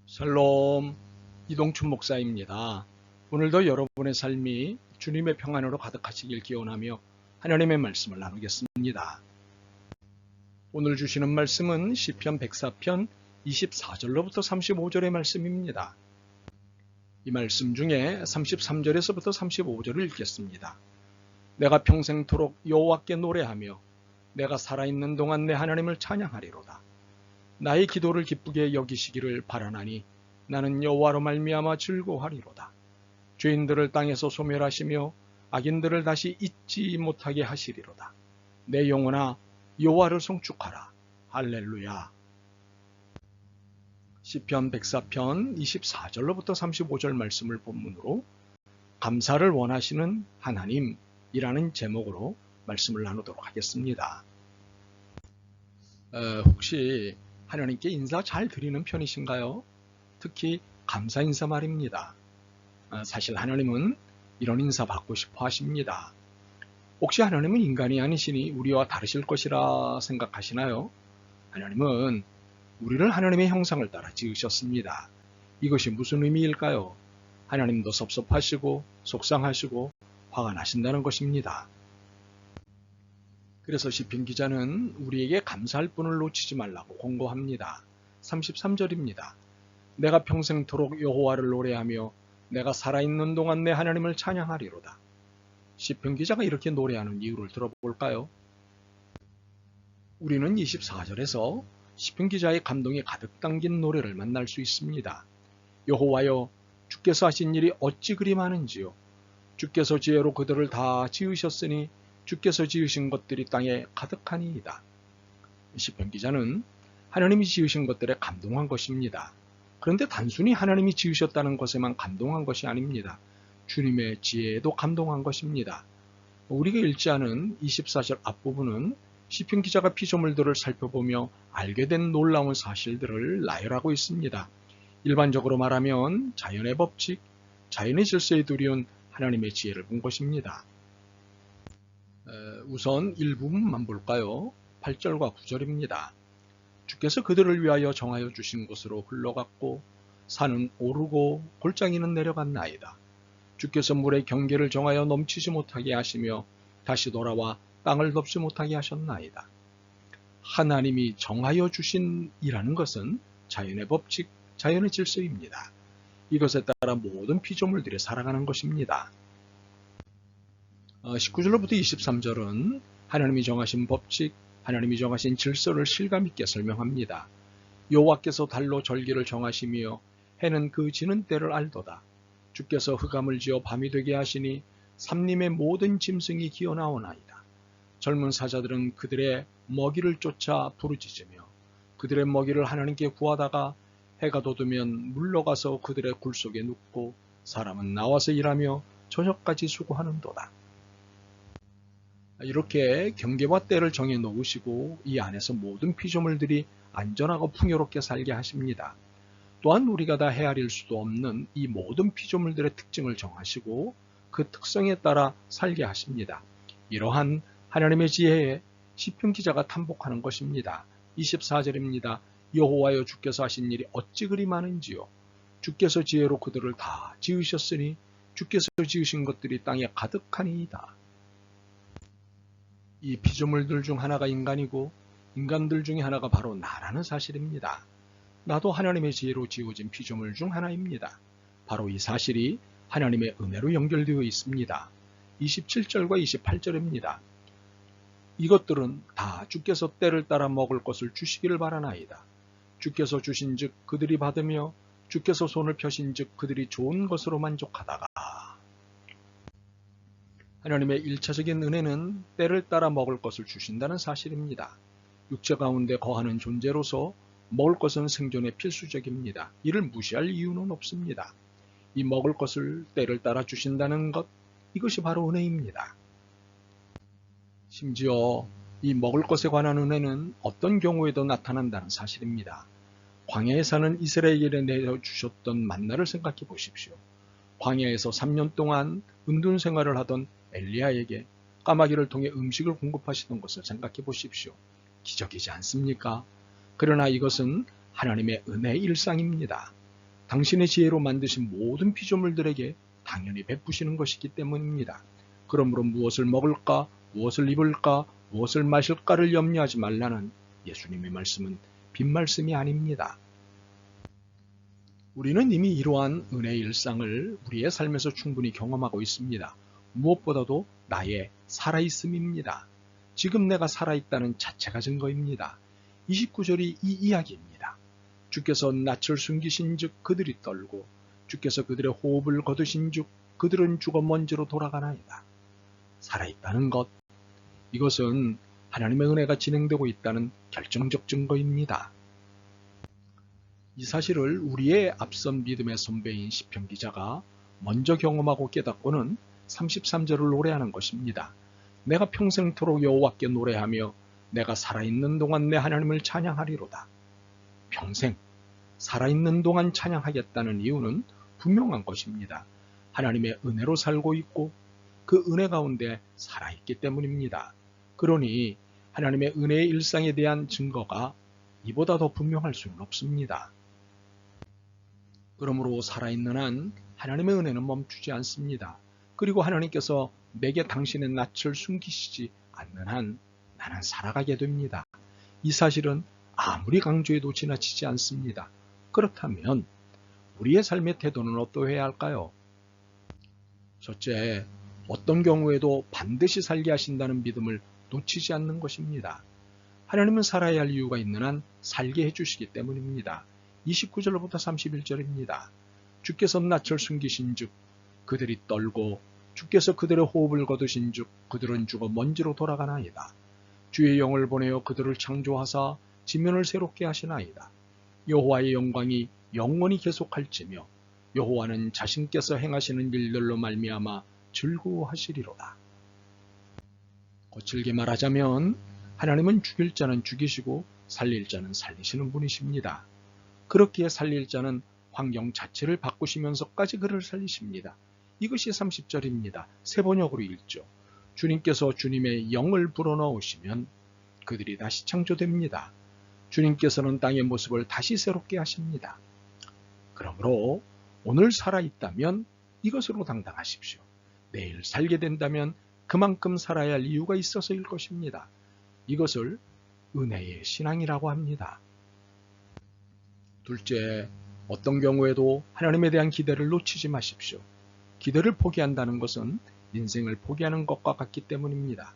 샬롬, 이동춘 목사입니다. 오늘도 여러분의 삶이 주님의 평안으로 가득하시길 기원하며 하나님의 말씀을 나누겠습니다. 오늘 주시는 말씀은 시편 104편 24절로부터 35절의 말씀입니다. 이 말씀 중에 33절에서부터 35절을 읽겠습니다. 내가 평생토록 여호와께 노래하며 내가 살아있는 동안 내 하나님을 찬양하리로다. 나의 기도를 기쁘게 여기시기를 바라나니 나는 여호와로 말미암아 즐거워하리로다. 죄인들을 땅에서 소멸하시며 악인들을 다시 잊지 못하게 하시리로다. 내 영혼아 여호와를 송축하라. 할렐루야. 시편 104편 24절로부터 35절 말씀을 본문으로 감사를 원하시는 하나님이라는 제목으로 말씀을 나누도록 하겠습니다. 혹시 하나님께 인사 잘 드리는 편이신가요? 특히 감사 인사 말입니다. 사실 하나님은 이런 인사 받고 싶어 하십니다. 혹시 하나님은 인간이 아니시니 우리와 다르실 것이라 생각하시나요? 하나님은 우리를 하나님의 형상을 따라 지으셨습니다. 이것이 무슨 의미일까요? 하나님도 섭섭하시고 속상하시고 화가 나신다는 것입니다. 그래서 시편 기자는 우리에게 감사할 분을 놓치지 말라고 권고합니다. 33절입니다. 내가 평생토록 여호와를 노래하며 내가 살아있는 동안 내 하나님을 찬양하리로다. 시편 기자가 이렇게 노래하는 이유를 들어볼까요? 우리는 24절에서 시편 기자의 감동이 가득 담긴 노래를 만날 수 있습니다. 여호와여, 주께서 하신 일이 어찌 그리 많은지요. 주께서 지혜로 그들을 다 지으셨으니 주께서 지으신 것들이 땅에 가득하니이다. 시편 기자는 하나님이 지으신 것들에 감동한 것입니다. 그런데 단순히 하나님이 지으셨다는 것에만 감동한 것이 아닙니다. 주님의 지혜에도 감동한 것입니다. 우리가 읽지 않은 24절 앞부분은 시편 기자가 피조물들을 살펴보며 알게 된 놀라운 사실들을 나열하고 있습니다. 일반적으로 말하면 자연의 법칙, 자연의 질서에 두려운 하나님의 지혜를 본 것입니다. 우선 일부분만 볼까요? 8절과 9절입니다. 주께서 그들을 위하여 정하여 주신 곳으로 흘러갔고 산은 오르고 골짜기는 내려갔나이다. 주께서 물의 경계를 정하여 넘치지 못하게 하시며 다시 돌아와 땅을 덮지 못하게 하셨나이다. 하나님이 정하여 주신 이라는 것은 자연의 법칙, 자연의 질서입니다. 이것에 따라 모든 피조물들이 살아가는 것입니다. 19절로부터 23절은 하나님이 정하신 법칙, 하나님이 정하신 질서를 실감 있게 설명합니다. 여호와께서 달로 절기를 정하시며 해는 그 지는 때를 알도다. 주께서 흑암을 지어 밤이 되게 하시니 삼림의 모든 짐승이 기어나오나이다. 젊은 사자들은 그들의 먹이를 쫓아 부르짖으며 그들의 먹이를 하나님께 구하다가 해가 돋으면 물러가서 그들의 굴 속에 눕고 사람은 나와서 일하며 저녁까지 수고하는도다. 이렇게 경계와 때를 정해 놓으시고 이 안에서 모든 피조물들이 안전하고 풍요롭게 살게 하십니다. 또한 우리가 다 헤아릴 수도 없는 이 모든 피조물들의 특징을 정하시고 그 특성에 따라 살게 하십니다. 이러한 하나님의 지혜에 시편 기자가 탐복하는 것입니다. 24절입니다. 여호와여, 주께서 하신 일이 어찌 그리 많은지요. 주께서 지혜로 그들을 다 지으셨으니 주께서 지으신 것들이 땅에 가득하니이다. 이 피조물들 중 하나가 인간이고 인간들 중에 하나가 바로 나라는 사실입니다. 나도 하나님의 지혜로 지어진 피조물 중 하나입니다. 바로 이 사실이 하나님의 은혜로 연결되어 있습니다. 27절과 28절입니다. 이것들은 다 주께서 때를 따라 먹을 것을 주시기를 바라나이다. 주께서 주신즉 그들이 받으며 주께서 손을 펴신즉 그들이 좋은 것으로 만족하다가. 하나님의 일차적인 은혜는 때를 따라 먹을 것을 주신다는 사실입니다. 육체 가운데 거하는 존재로서 먹을 것은 생존에 필수적입니다. 이를 무시할 이유는 없습니다. 이 먹을 것을 때를 따라 주신다는 것, 이것이 바로 은혜입니다. 심지어 이 먹을 것에 관한 은혜는 어떤 경우에도 나타난다는 사실입니다. 광야에 사는 이스라엘에 내려주셨던 만나를 생각해 보십시오. 광야에서 3년 동안 은둔 생활을 하던 엘리야에게 까마귀를 통해 음식을 공급하시던 것을 생각해 보십시오. 기적이지 않습니까? 그러나 이것은 하나님의 은혜의 일상입니다. 당신의 지혜로 만드신 모든 피조물들에게 당연히 베푸시는 것이기 때문입니다. 그러므로 무엇을 먹을까, 무엇을 입을까, 무엇을 마실까를 염려하지 말라는 예수님의 말씀은 빈말씀이 아닙니다. 우리는 이미 이러한 은혜의 일상을 우리의 삶에서 충분히 경험하고 있습니다. 무엇보다도 나의 살아있음입니다. 지금 내가 살아있다는 자체가 증거입니다. 29절이 이 이야기입니다. 주께서 낯을 숨기신 즉 그들이 떨고 주께서 그들의 호흡을 거두신 즉 그들은 죽어 먼지로 돌아가나이다. 살아있다는 것, 이것은 하나님의 은혜가 진행되고 있다는 결정적 증거입니다. 이 사실을 우리의 앞선 믿음의 선배인 시편 기자가 먼저 경험하고 깨닫고는 33절을 노래하는 것입니다. 내가 평생토록 여호와께 노래하며 내가 살아있는 동안 내 하나님을 찬양하리로다. 평생 살아있는 동안 찬양하겠다는 이유는 분명한 것입니다. 하나님의 은혜로 살고 있고 그 은혜 가운데 살아있기 때문입니다. 그러니 하나님의 은혜의 일상에 대한 증거가 이보다 더 분명할 수는 없습니다. 그러므로 살아있는 한 하나님의 은혜는 멈추지 않습니다. 그리고 하나님께서 내게 당신의 낯을 숨기시지 않는 한 나는 살아가게 됩니다. 이 사실은 아무리 강조해도 지나치지 않습니다. 그렇다면 우리의 삶의 태도는 어떠해야 할까요? 첫째, 어떤 경우에도 반드시 살게 하신다는 믿음을 놓치지 않는 것입니다. 하나님은 살아야 할 이유가 있는 한 살게 해주시기 때문입니다. 29절부터 31절입니다. 주께서 낯을 숨기신 즉 그들이 떨고 주께서 그들의 호흡을 거두신 즉 그들은 죽어 먼지로 돌아가나이다. 주의 영을 보내어 그들을 창조하사 지면을 새롭게 하시나이다. 여호와의 영광이 영원히 계속할지며 여호와는 자신께서 행하시는 일들로 말미암아 즐거워하시리로다. 거칠게 말하자면 하나님은 죽일 자는 죽이시고 살릴 자는 살리시는 분이십니다. 그렇기에 살릴 자는 환경 자체를 바꾸시면서까지 그를 살리십니다. 이것이 30절입니다. 새 번역으로 읽죠. 주님께서 주님의 영을 불어넣으시면 그들이 다시 창조됩니다. 주님께서는 땅의 모습을 다시 새롭게 하십니다. 그러므로 오늘 살아있다면 이것으로 당당하십시오. 내일 살게 된다면 그만큼 살아야 할 이유가 있어서일 것입니다. 이것을 은혜의 신앙이라고 합니다. 둘째, 어떤 경우에도 하나님에 대한 기대를 놓치지 마십시오. 기대를 포기한다는 것은 인생을 포기하는 것과 같기 때문입니다.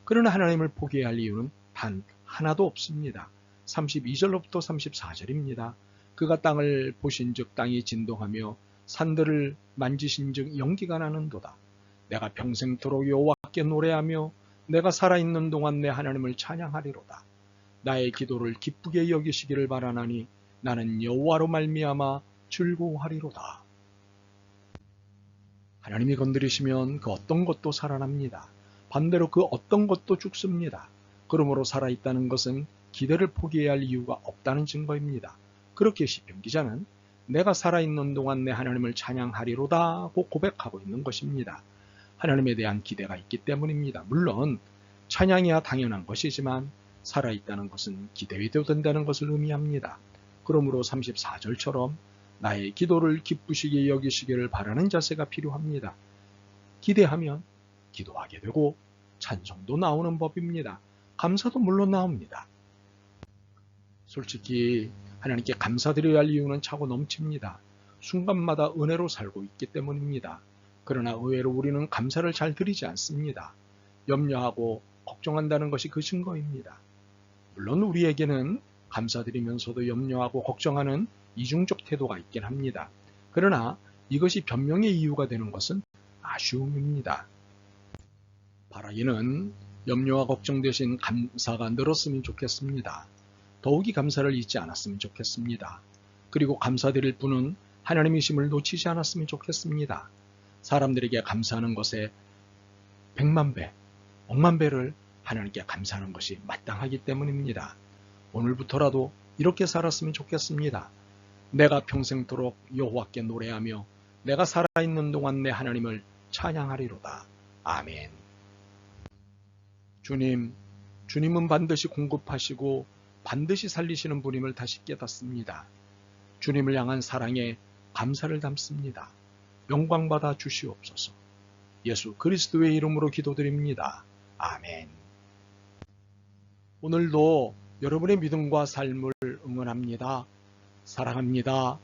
그러나 하나님을 포기해야 할 이유는 단 하나도 없습니다. 32절로부터 34절입니다. 그가 땅을 보신즉 땅이 진동하며 산들을 만지신즉 연기가 나는도다. 내가 평생토록 여호와께 노래하며 내가 살아있는 동안 내 하나님을 찬양하리로다. 나의 기도를 기쁘게 여기시기를 바라나니 나는 여호와로 말미암아 즐거워하리로다. 하나님이 건드리시면 그 어떤 것도 살아납니다. 반대로 그 어떤 것도 죽습니다. 그러므로 살아있다는 것은 기대를 포기해야 할 이유가 없다는 증거입니다. 그렇게 시편 기자는 내가 살아있는 동안 내 하나님을 찬양하리로다고 고백하고 있는 것입니다. 하나님에 대한 기대가 있기 때문입니다. 물론 찬양이야 당연한 것이지만 살아있다는 것은 기대해도 된다는 것을 의미합니다. 그러므로 34절처럼 나의 기도를 기쁘시게 여기시기를 바라는 자세가 필요합니다. 기대하면 기도하게 되고 찬송도 나오는 법입니다. 감사도 물론 나옵니다. 솔직히 하나님께 감사드려야 할 이유는 차고 넘칩니다. 순간마다 은혜로 살고 있기 때문입니다. 그러나 의외로 우리는 감사를 잘 드리지 않습니다. 염려하고 걱정한다는 것이 그 증거입니다. 물론 우리에게는 감사드리면서도 염려하고 걱정하는 이중적 태도가 있긴 합니다. 그러나 이것이 변명의 이유가 되는 것은 아쉬움입니다. 바라기는 염려와 걱정 대신 감사가 늘었으면 좋겠습니다. 더욱이 감사를 잊지 않았으면 좋겠습니다. 그리고 감사드릴 분은 하나님이심을 놓치지 않았으면 좋겠습니다. 사람들에게 감사하는 것에 100만 배, 억만 배를 하나님께 감사하는 것이 마땅하기 때문입니다. 오늘부터라도 이렇게 살았으면 좋겠습니다. 내가 평생토록 여호와께 노래하며 내가 살아있는 동안 내 하나님을 찬양하리로다. 아멘. 주님은 반드시 공급하시고 반드시 살리시는 분임을 다시 깨닫습니다. 주님을 향한 사랑에 감사를 담습니다. 영광받아 주시옵소서. 예수 그리스도의 이름으로 기도드립니다. 아멘. 오늘도 여러분의 믿음과 삶을 응원합니다. 사랑합니다.